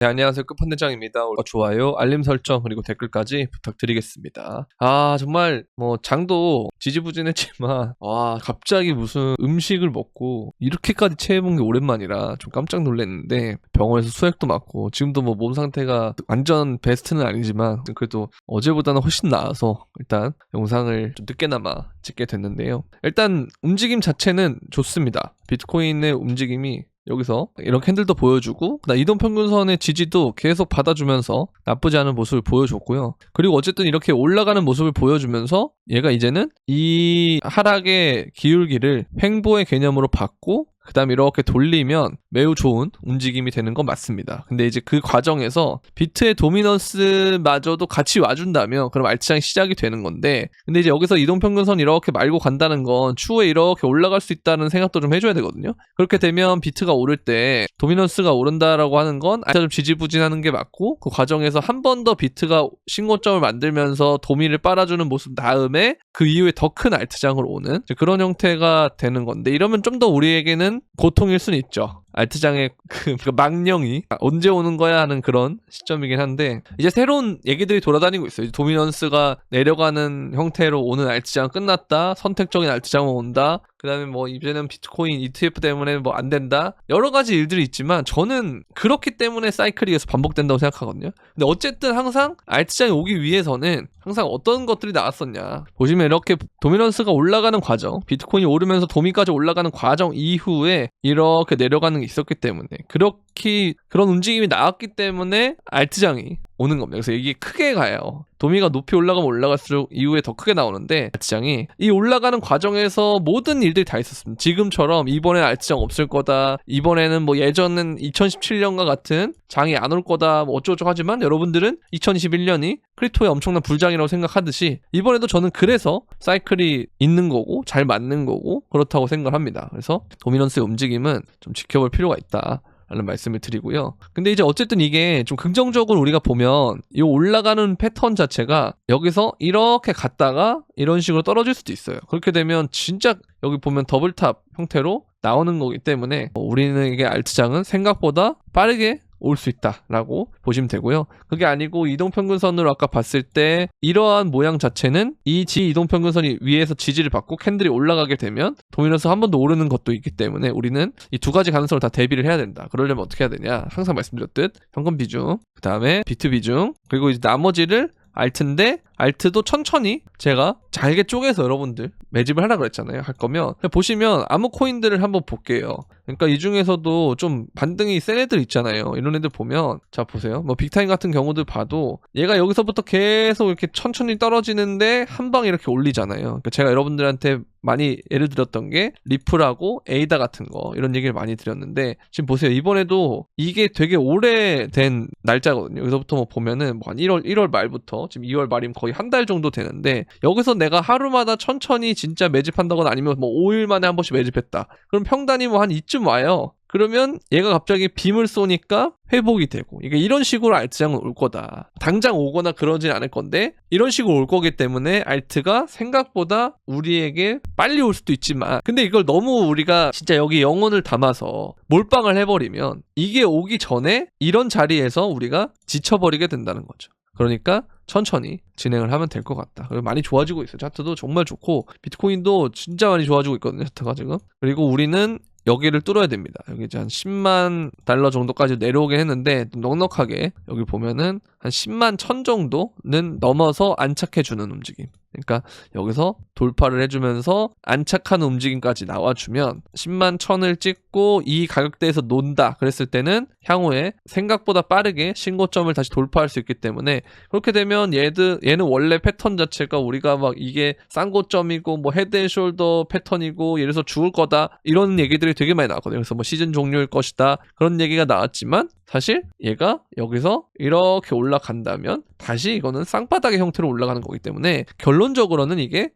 네, 안녕하세요. 끝판대장입니다. 좋아요, 알림 설정, 그리고 댓글까지 부탁드리겠습니다. 정말 장도 지지부진했지만 갑자기 무슨 음식을 먹고 이렇게까지 체해본 게 오랜만이라 좀 깜짝 놀랐는데, 병원에서 수액도 맞고 지금도 몸 상태가 완전 베스트는 아니지만 그래도 어제보다는 훨씬 나아서 일단 영상을 좀 늦게나마 찍게 됐는데요. 일단 움직임 자체는 좋습니다. 비트코인의 움직임이 여기서 이런 캔들도 보여주고, 이동평균선의 지지도 계속 받아주면서 나쁘지 않은 모습을 보여줬고요. 그리고 어쨌든 이렇게 올라가는 모습을 보여주면서 얘가 이제는 이 하락의 기울기를 횡보의 개념으로 받고 그 다음에 이렇게 돌리면 매우 좋은 움직임이 되는 건 맞습니다. 근데 이제 그 과정에서 비트의 도미넌스마저도 같이 와준다면 그럼 알트장이 시작이 되는 건데, 근데 이제 여기서 이동평균선 이렇게 말고 간다는 건 추후에 이렇게 올라갈 수 있다는 생각도 좀 해줘야 되거든요. 그렇게 되면 비트가 오를 때 도미넌스가 오른다라고 하는 건 알트가 좀 지지부진하는 게 맞고, 그 과정에서 한 번 더 비트가 신고점을 만들면서 도미를 빨아주는 모습 다음에 그 이후에 더 큰 알트장으로 오는 그런 형태가 되는 건데, 이러면 좀 더 우리에게는 고통일 수는 있죠. 알트장의 그 망령이 언제 오는 거야 하는 그런 시점이긴 한데, 이제 새로운 얘기들이 돌아다니고 있어요. 도미넌스가 내려가는 형태로 오는 알트장 끝났다, 선택적인 알트장은 온다, 그 다음에 이제는 비트코인 ETF 때문에 안 된다, 여러 가지 일들이 있지만 저는 그렇기 때문에 사이클이 계속 반복된다고 생각하거든요. 근데 어쨌든 항상 알트장이 오기 위해서는 항상 어떤 것들이 나왔었냐, 보시면 이렇게 도미넌스가 올라가는 과정, 비트코인이 오르면서 도미까지 올라가는 과정 이후에 이렇게 내려가는 게 있었기 때문에, 그런 움직임이 나왔기 때문에 알트장이 오는 겁니다. 그래서 이게 크게 가요. 도미가 높이 올라가면 올라갈수록 이후에 더 크게 나오는데, 알트장이 이 올라가는 과정에서 모든 일들이 다 있었습니다. 지금처럼 이번엔 알트장 없을 거다, 이번에는 예전은 2017년과 같은 장이 안 올 거다, 어쩌고저쩌고 하지만 여러분들은 2021년이 크립토의 엄청난 불장이라고 생각하듯이 이번에도 저는 그래서 사이클이 있는 거고 잘 맞는 거고 그렇다고 생각을 합니다. 그래서 도미넌스의 움직임은 좀 지켜볼 필요가 있다 라는 말씀을 드리고요. 근데 이제 어쨌든 이게 좀 긍정적으로 우리가 보면 이 올라가는 패턴 자체가 여기서 이렇게 갔다가 이런 식으로 떨어질 수도 있어요. 그렇게 되면 진짜 여기 보면 더블탑 형태로 나오는 거기 때문에 우리는 이게 알트장은 생각보다 빠르게 올 수 있다라고 보시면 되고요. 그게 아니고 이동평균선으로 아까 봤을 때 이러한 모양 자체는 이 이동평균선이 위에서 지지를 받고 캔들이 올라가게 되면 도미넌스 한 번 더 오르는 것도 있기 때문에 우리는 이 두 가지 가능성을 다 대비를 해야 된다. 그러려면 어떻게 해야 되냐, 항상 말씀드렸듯 현금 비중, 그 다음에 비트 비중, 그리고 이제 나머지를 알트인데, 알트도 천천히 제가 잘게 쪼개서 여러분들 매집을 하라 그랬잖아요. 할 거면 보시면 아무 코인들을 한번 볼게요. 그러니까 이 중에서도 좀 반등이 센 애들 있잖아요. 이런 애들 보면, 자 보세요. 빅타임 같은 경우들 봐도 얘가 여기서부터 계속 이렇게 천천히 떨어지는데 한 방에 이렇게 올리잖아요. 그러니까 제가 여러분들한테 많이 예를 들었던 게 리플하고 에이다 같은 거, 이런 얘기를 많이 드렸는데, 지금 보세요. 이번에도 이게 되게 오래된 날짜거든요. 여기서부터 보면은 한 1월 말부터 지금 2월 말이면 거의 한 달 정도 되는데, 여기서 내가 하루마다 천천히 진짜 매집한다거나 아니면 5일 만에 한 번씩 매집했다, 그럼 평단이 한 이쯤 와요. 그러면 얘가 갑자기 빔을 쏘니까 회복이 되고, 이게 이런 식으로 알트장은 올 거다. 당장 오거나 그러진 않을 건데 이런 식으로 올 거기 때문에 알트가 생각보다 우리에게 빨리 올 수도 있지만, 근데 이걸 너무 우리가 진짜 여기 영혼을 담아서 몰빵을 해버리면 이게 오기 전에 이런 자리에서 우리가 지쳐버리게 된다는 거죠. 그러니까 천천히 진행을 하면 될 것 같다. 그리고 많이 좋아지고 있어요. 차트도 정말 좋고 비트코인도 진짜 많이 좋아지고 있거든요, 차트가 지금. 그리고 우리는 여기를 뚫어야 됩니다. 여기 이제 한 10만 달러 정도까지 내려오긴 했는데, 넉넉하게 여기 보면은 한 10만 1000 정도는 넘어서 안착해주는 움직임. 그러니까 여기서 돌파를 해주면서 안착하는 움직임까지 나와주면 10만 1000을 찍고 이 가격대에서 논다 그랬을 때는 향후에 생각보다 빠르게 신고점을 다시 돌파할 수 있기 때문에, 그렇게 되면 얘는 원래 패턴 자체가 우리가 이게 싼고점이고 헤드앤숄더 패턴이고 예를 들어서 죽을 거다, 이런 얘기들이 되게 많이 나왔거든요. 그래서 시즌 종료일 것이다, 그런 얘기가 나왔지만 사실 얘가 여기서 이렇게 올라간다면 다시 이거는 쌍바닥의 형태로 올라가는 거기 때문에 결론적으로는 이게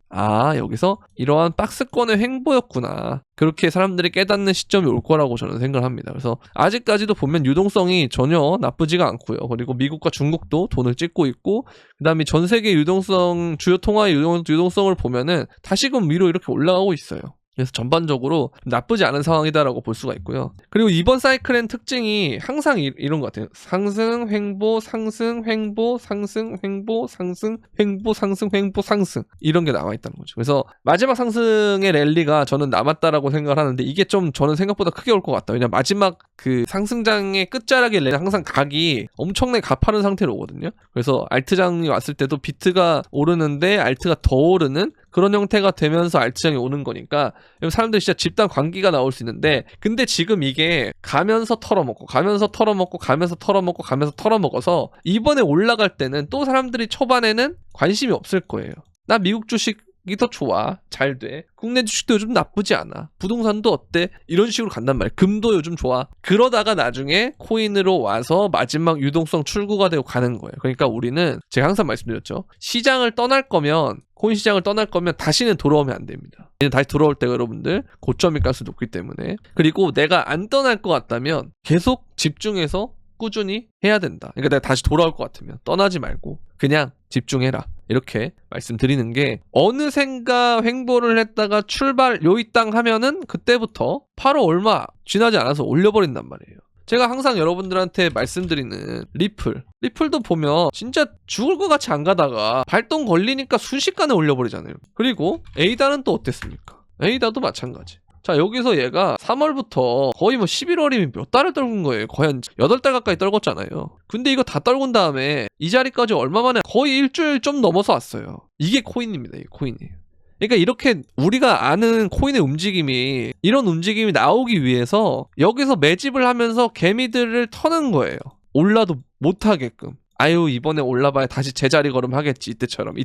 여기서 이러한 박스권의 횡보였구나, 그렇게 사람들이 깨닫는 시점이 올 거라고 저는 생각을 합니다. 그래서 아직까지도 보면 유동성이 전혀 나쁘지가 않고요. 그리고 미국과 중국도 돈을 찍고 있고, 그 다음에 전 세계 유동성, 주요 통화의 유동성을 보면은 다시금 위로 이렇게 올라가고 있어요. 그래서 전반적으로 나쁘지 않은 상황이다라고 볼 수가 있고요. 그리고 이번 사이클의 특징이 항상 이런 것 같아요. 상승, 횡보, 상승, 횡보, 상승, 횡보, 상승, 횡보, 상승, 횡보, 상승 이런 게 나와 있다는 거죠. 그래서 마지막 상승의 랠리가 저는 남았다라고 생각을 하는데 이게 좀 저는 생각보다 크게 올 것 같다. 왜냐면 마지막 그 상승장의 끝자락에 랠리 항상 각이 엄청나게 가파른 상태로 오거든요. 그래서 알트장이 왔을 때도 비트가 오르는데 알트가 더 오르는 그런 형태가 되면서 알트장이 오는 거니까 사람들이 진짜 집단 관기가 나올 수 있는데 근데 지금 이게 가면서 털어먹고 가면서 털어먹고 가면서 털어먹고 가면서 털어먹어서 이번에 올라갈 때는 또 사람들이 초반에는 관심이 없을 거예요. 나 미국 주식이 더 좋아. 잘 돼. 국내 주식도 요즘 나쁘지 않아. 부동산도 어때? 이런 식으로 간단 말이야. 금도 요즘 좋아. 그러다가 나중에 코인으로 와서 마지막 유동성 출구가 되고 가는 거예요. 그러니까 우리는 제가 항상 말씀드렸죠. 시장을 떠날 거면 코인 시장을 떠날 거면 다시는 돌아오면 안 됩니다. 다시 돌아올 때가 여러분들 고점일 가능성이 높기 때문에 그리고 내가 안 떠날 것 같다면 계속 집중해서 꾸준히 해야 된다. 그러니까 내가 다시 돌아올 것 같으면 떠나지 말고 그냥 집중해라. 이렇게 말씀드리는 게 어느샌가 횡보를 했다가 출발 요이 땅 하면은 그때부터 바로 얼마 지나지 않아서 올려버린단 말이에요. 제가 항상 여러분들한테 말씀드리는 리플도 보면 진짜 죽을 것 같이 안 가다가 발동 걸리니까 순식간에 올려버리잖아요. 그리고 에이다는 또 어땠습니까? 에이다도 마찬가지. 자, 여기서 얘가 3월부터 거의 뭐 11월이면 몇 달을 떨군 거예요. 거의 한 8달 가까이 떨궜잖아요. 근데 이거 다 떨군 다음에 이 자리까지 얼마 만에 거의 일주일 좀 넘어서 왔어요. 이게 코인입니다. 이게 코인이에요. 그러니까 이렇게 우리가 아는 코인의 움직임이 이런 움직임이 나오기 위해서 여기서 매집을 하면서 개미들을 터는 거예요. 올라도 못하게끔. 아유 이번에 올라봐야 다시 제자리 걸음 하겠지. 이때처럼.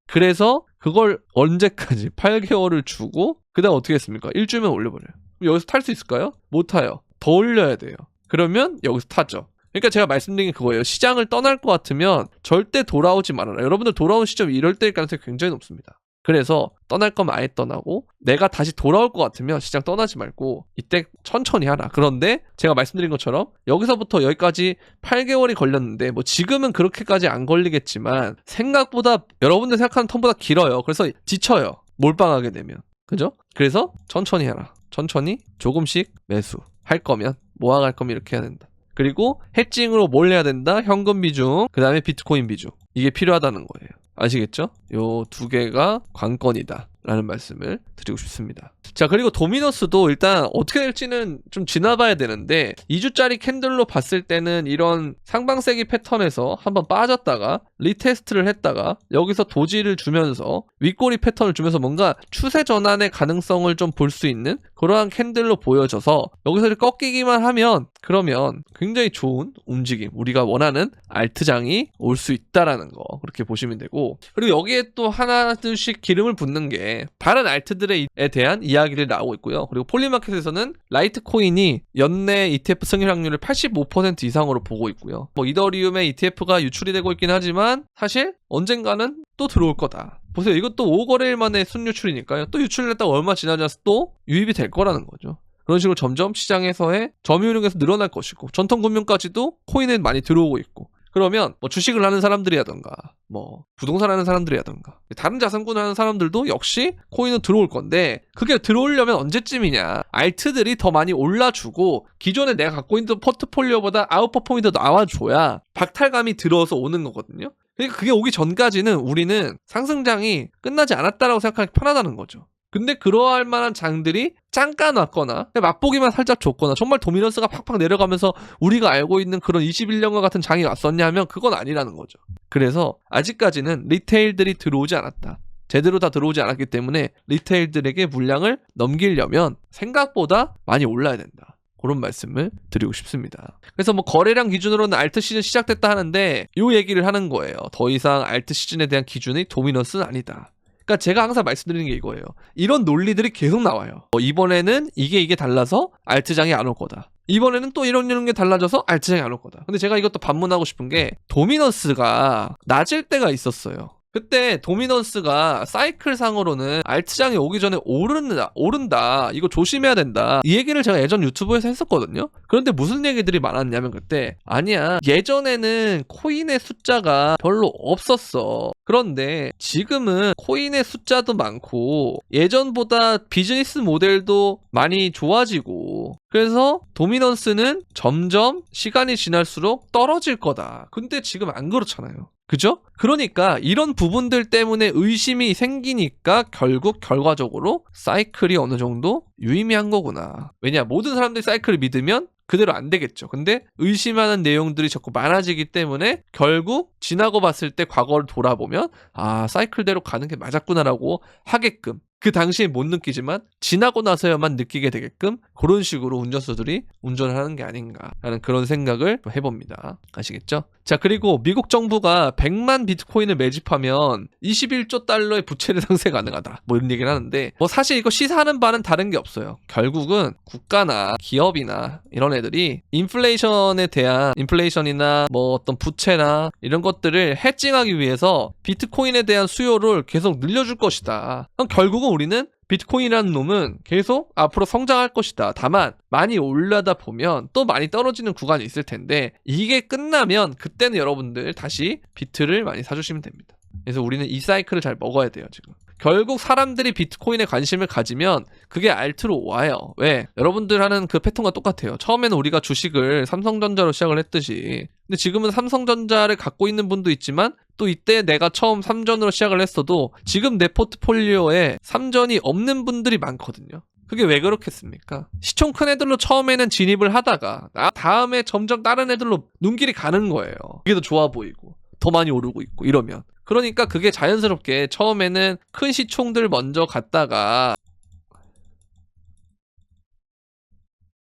그래서 그걸 언제까지 8개월을 주고 그 다음 어떻게 했습니까? 일주일만 올려버려요. 여기서 탈 수 있을까요? 못 타요. 더 올려야 돼요. 그러면 여기서 타죠. 그러니까 제가 말씀드린 게 그거예요. 시장을 떠날 것 같으면 절대 돌아오지 말아라. 여러분들 돌아온 시점이 이럴 때일 가능성이 굉장히 높습니다. 그래서 떠날 거면 아예 떠나고 내가 다시 돌아올 것 같으면 시장 떠나지 말고 이때 천천히 하라. 그런데 제가 말씀드린 것처럼 여기서부터 여기까지 8개월이 걸렸는데 뭐 지금은 그렇게까지 안 걸리겠지만 생각보다 여러분들 생각하는 텀보다 길어요. 그래서 지쳐요. 몰빵하게 되면. 그죠? 그래서 천천히 해라. 천천히 조금씩 매수. 할 거면 모아갈 거면 이렇게 해야 된다. 그리고 해칭으로 뭘 해야 된다? 현금 비중, 그 다음에 비트코인 비중. 이게 필요하다는 거예요. 아시겠죠? 요 두 개가 관건이다 라는 말씀을 드리고 싶습니다. 자, 그리고 도미노스도 일단 어떻게 될지는 좀 지나봐야 되는데 2주짜리 캔들로 봤을 때는 이런 상방세기 패턴에서 한번 빠졌다가 리테스트를 했다가 여기서 도지를 주면서 윗꼬리 패턴을 주면서 뭔가 추세 전환의 가능성을 좀 볼 수 있는 그러한 캔들로 보여져서 여기서 꺾이기만 하면 그러면 굉장히 좋은 움직임, 우리가 원하는 알트장이 올 수 있다라는 거 그렇게 보시면 되고, 그리고 여기에 또 하나둘씩 기름을 붓는 게 다른 알트들에 대한 이야기를 나오고 있고요. 그리고 폴리마켓에서는 라이트코인이 연내 ETF 승인 확률을 85% 이상으로 보고 있고요. 뭐 이더리움의 ETF가 유출이 되고 있긴 하지만 사실 언젠가는 또 들어올 거다. 보세요. 이것도 5거래일 만에 순유출이니까요. 또 유출했다가 얼마 지나지 않아서 또 유입이 될 거라는 거죠. 그런 식으로 점점 시장에서의 점유율에서 늘어날 것이고 전통금융까지도 코인에 많이 들어오고 있고, 그러면 뭐 주식을 하는 사람들이라던가 뭐 부동산 하는 사람들이라던가 다른 자산군을 하는 사람들도 역시 코인은 들어올 건데, 그게 들어오려면 언제쯤이냐. 알트들이 더 많이 올라주고 기존에 내가 갖고 있는 포트폴리오보다 아웃퍼포밍이 더 나와줘야 박탈감이 들어서 오는 거거든요. 그러니까 그게 오기 전까지는 우리는 상승장이 끝나지 않았다라고 생각하기 편하다는 거죠. 근데 그러할 만한 장들이 잠깐 왔거나 맛보기만 살짝 줬거나 정말 도미넌스가 팍팍 내려가면서 우리가 알고 있는 그런 21년과 같은 장이 왔었냐 하면 그건 아니라는 거죠. 그래서 아직까지는 리테일들이 들어오지 않았다. 제대로 다 들어오지 않았기 때문에 리테일들에게 물량을 넘기려면 생각보다 많이 올라야 된다. 그런 말씀을 드리고 싶습니다. 그래서 뭐 거래량 기준으로는 알트 시즌 시작됐다 하는데 이 얘기를 하는 거예요. 더 이상 알트 시즌에 대한 기준이 도미넌스는 아니다. 그러니까 제가 항상 말씀드리는 게 이거예요. 이런 논리들이 계속 나와요. 이번에는 이게 달라서 알트장이 안 올 거다. 이번에는 또 이런 게 달라져서 알트장이 안 올 거다. 근데 제가 이것도 반문하고 싶은 게 도미넌스가 낮을 때가 있었어요. 그때 도미넌스가 사이클 상으로는 알트장이 오기 전에 오른다. 이거 조심해야 된다. 이 얘기를 제가 예전 유튜브에서 했었거든요. 그런데 무슨 얘기들이 많았냐면 그때 아니야. 예전에는 코인의 숫자가 별로 없었어. 그런데 지금은 코인의 숫자도 많고 예전보다 비즈니스 모델도 많이 좋아지고 그래서 도미넌스는 점점 시간이 지날수록 떨어질 거다. 근데 지금 안 그렇잖아요. 그죠? 그러니까 이런 부분들 때문에 의심이 생기니까 결국 결과적으로 사이클이 어느 정도 유의미한 거구나. 왜냐? 모든 사람들이 사이클을 믿으면 그대로 안 되겠죠. 근데 의심하는 내용들이 자꾸 많아지기 때문에 결국 지나고 봤을 때 과거를 돌아보면 아, 사이클대로 가는 게 맞았구나라고 하게끔 그 당시에 못 느끼지만 지나고 나서야만 느끼게 되게끔 그런 식으로 운전수들이 운전을 하는 게 아닌가라는 그런 생각을 해봅니다. 아시겠죠? 자, 그리고 미국 정부가 100만 비트코인을 매집하면 21조 달러의 부채를 상쇄 가능하다. 뭐 이런 얘기를 하는데 뭐 사실 이거 시사하는 바는 다른 게 없어요. 결국은 국가나 기업이나 이런 애들이 인플레이션에 대한 인플레이션이나 뭐 어떤 부채나 이런 것들을 해칭하기 위해서 비트코인에 대한 수요를 계속 늘려줄 것이다. 그럼 결국은 우리는 비트코인이라는 놈은 계속 앞으로 성장할 것이다. 다만 많이 올라다 보면 또 많이 떨어지는 구간이 있을 텐데 이게 끝나면 그때는 여러분들 다시 비트를 많이 사주시면 됩니다. 그래서 우리는 이 사이클을 잘 먹어야 돼요. 지금 결국 사람들이 비트코인에 관심을 가지면 그게 알트로 와요. 왜? 여러분들 하는 그 패턴과 똑같아요. 처음에는 우리가 주식을 삼성전자로 시작을 했듯이 근데 지금은 삼성전자를 갖고 있는 분도 있지만 또 이때 내가 처음 삼전으로 시작을 했어도 지금 내 포트폴리오에 삼전이 없는 분들이 많거든요. 그게 왜 그렇겠습니까? 시총 큰 애들로 처음에는 진입을 하다가 다음에 점점 다른 애들로 눈길이 가는 거예요. 그게 더 좋아 보이고 더 많이 오르고 있고 이러면 그러니까 그게 자연스럽게 처음에는 큰 시총들 먼저 갔다가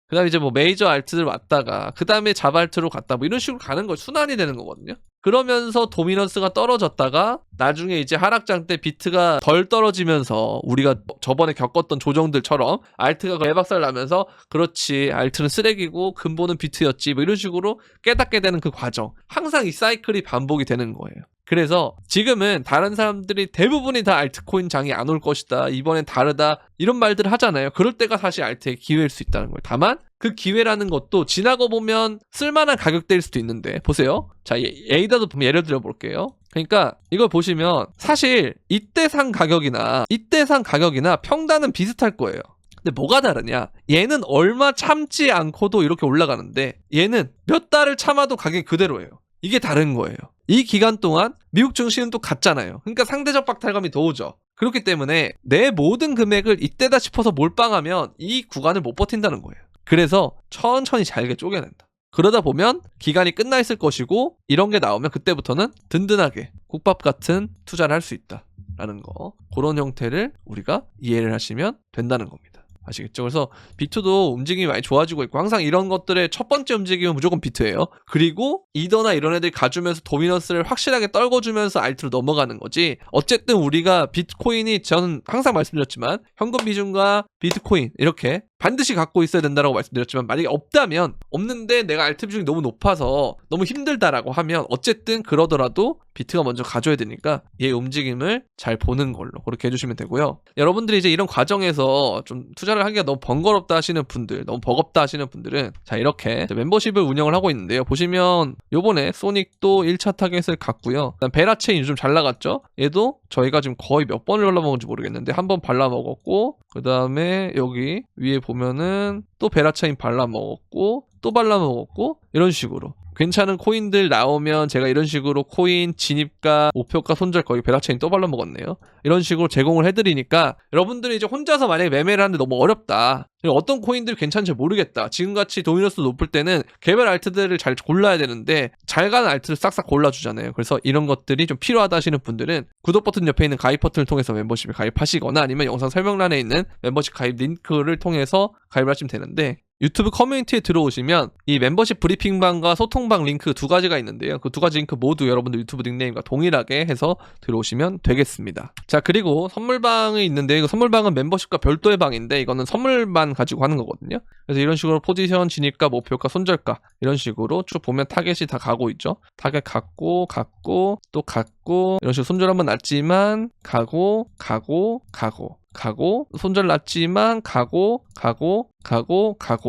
그 다음에 이제 뭐 메이저 알트들 왔다가 그 다음에 자발트로 갔다 뭐 이런 식으로 가는 거 순환이 되는 거거든요. 그러면서 도미넌스가 떨어졌다가 나중에 이제 하락장 때 비트가 덜 떨어지면서 우리가 저번에 겪었던 조정들처럼 알트가 개박살 나면서 그렇지 알트는 쓰레기고 근본은 비트였지 뭐 이런 식으로 깨닫게 되는 그 과정 항상 이 사이클이 반복이 되는 거예요. 그래서 지금은 다른 사람들이 대부분이 다 알트코인 장이 안 올 것이다. 이번엔 다르다. 이런 말들을 하잖아요. 그럴 때가 사실 알트의 기회일 수 있다는 거예요. 다만 그 기회라는 것도 지나고 보면 쓸만한 가격대일 수도 있는데 보세요. 자, 에이다도 예를 들어 볼게요. 그러니까 이걸 보시면 사실 이때 산 가격이나 평단은 비슷할 거예요. 근데 뭐가 다르냐? 얘는 얼마 참지 않고도 이렇게 올라가는데 얘는 몇 달을 참아도 가격이 그대로예요. 이게 다른 거예요. 이 기간 동안 미국 증시는 또 갔잖아요. 그러니까 상대적 박탈감이 더 오죠. 그렇기 때문에 내 모든 금액을 이때다 싶어서 몰빵하면 이 구간을 못 버틴다는 거예요. 그래서 천천히 잘게 쪼개낸다. 그러다 보면 기간이 끝나 있을 것이고 이런 게 나오면 그때부터는 든든하게 국밥 같은 투자를 할 수 있다라는 거. 그런 형태를 우리가 이해를 하시면 된다는 겁니다. 아시겠죠? 그래서 비트도 움직임이 많이 좋아지고 있고 항상 이런 것들의 첫 번째 움직임은 무조건 비트예요. 그리고 이더나 이런 애들이 가주면서 도미넌스를 확실하게 떨궈주면서 알트로 넘어가는 거지. 어쨌든 우리가 비트코인이 저는 항상 말씀드렸지만 현금 비중과 비트코인 이렇게 반드시 갖고 있어야 된다고 말씀드렸지만 만약에 없는데 내가 알트 비중이 너무 높아서 너무 힘들다라고 하면 어쨌든 그러더라도 비트가 먼저 가져야 되니까 얘 움직임을 잘 보는 걸로 그렇게 해주시면 되고요. 여러분들이 이제 이런 과정에서 좀 투자를 하기가 너무 번거롭다 하시는 분들, 너무 버겁다 하시는 분들은 자 이렇게 멤버십을 운영을 하고 있는데요. 보시면 요번에 소닉도 1차 타겟을 갔고요. 그다음 베라체인 요즘 잘 나갔죠? 얘도 저희가 지금 거의 몇 번을 발라먹은지 모르겠는데 한 번 발라먹었고 그 다음에 여기 위에 보면은 또 베라체인 발라먹었고 또 발라먹었고 이런 식으로 괜찮은 코인들 나오면 제가 이런 식으로 코인 진입가 목표가 손절 거의 베라체인 또 발라먹었네요. 이런 식으로 제공을 해드리니까 여러분들이 이제 혼자서 만약에 매매를 하는데 너무 어렵다, 어떤 코인들이 괜찮은지 모르겠다, 지금같이 도미넌스 높을 때는 개별 알트들을 잘 골라야 되는데 잘 가는 알트를 싹싹 골라주잖아요. 그래서 이런 것들이 좀 필요하다 하시는 분들은 구독 버튼 옆에 있는 가입 버튼을 통해서 멤버십에 가입하시거나 아니면 영상 설명란에 있는 멤버십 가입 링크를 통해서 가입을 하시면 되는데 유튜브 커뮤니티에 들어오시면 이 멤버십 브리핑방과 소통방 링크 두 가지가 있는데요. 그 두 가지 링크 모두 여러분들 유튜브 닉네임과 동일하게 해서 들어오시면 되겠습니다. 자, 그리고 선물방이 있는데 이 선물방은 멤버십과 별도의 방인데 이거는 선물만 가지고 하는 거거든요. 그래서 이런 식으로 포지션, 진입가, 목표가, 손절가 이런 식으로 쭉 보면 타겟이 다 가고 있죠. 타겟 갖고 또 갖고 이런 식으로 손절 한번 났지만 가고 손절 났지만 가고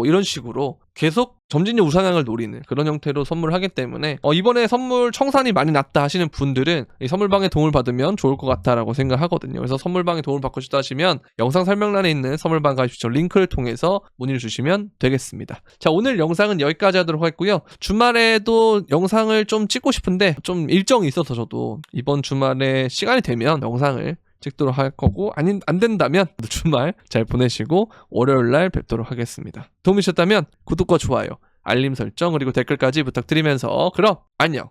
이런 식으로 계속 점진적 우상향을 노리는 그런 형태로 선물을 하기 때문에 이번에 선물 청산이 많이 났다 하시는 분들은 이 선물방에 도움을 받으면 좋을 것 같다라고 생각하거든요. 그래서 선물방에 도움을 받고 싶다 하시면 영상 설명란에 있는 선물방 가입시죠 링크를 통해서 문의를 주시면 되겠습니다. 자, 오늘 영상은 여기까지 하도록 하겠고요. 주말에도 영상을 좀 찍고 싶은데 좀 일정이 있어서 저도 이번 주말에 시간이 되면 영상을 찍도록 할 거고 안 된다면 주말 잘 보내시고 월요일날 뵙도록 하겠습니다. 도움이 되셨다면 구독과 좋아요, 알림 설정 그리고 댓글까지 부탁드리면서 그럼 안녕.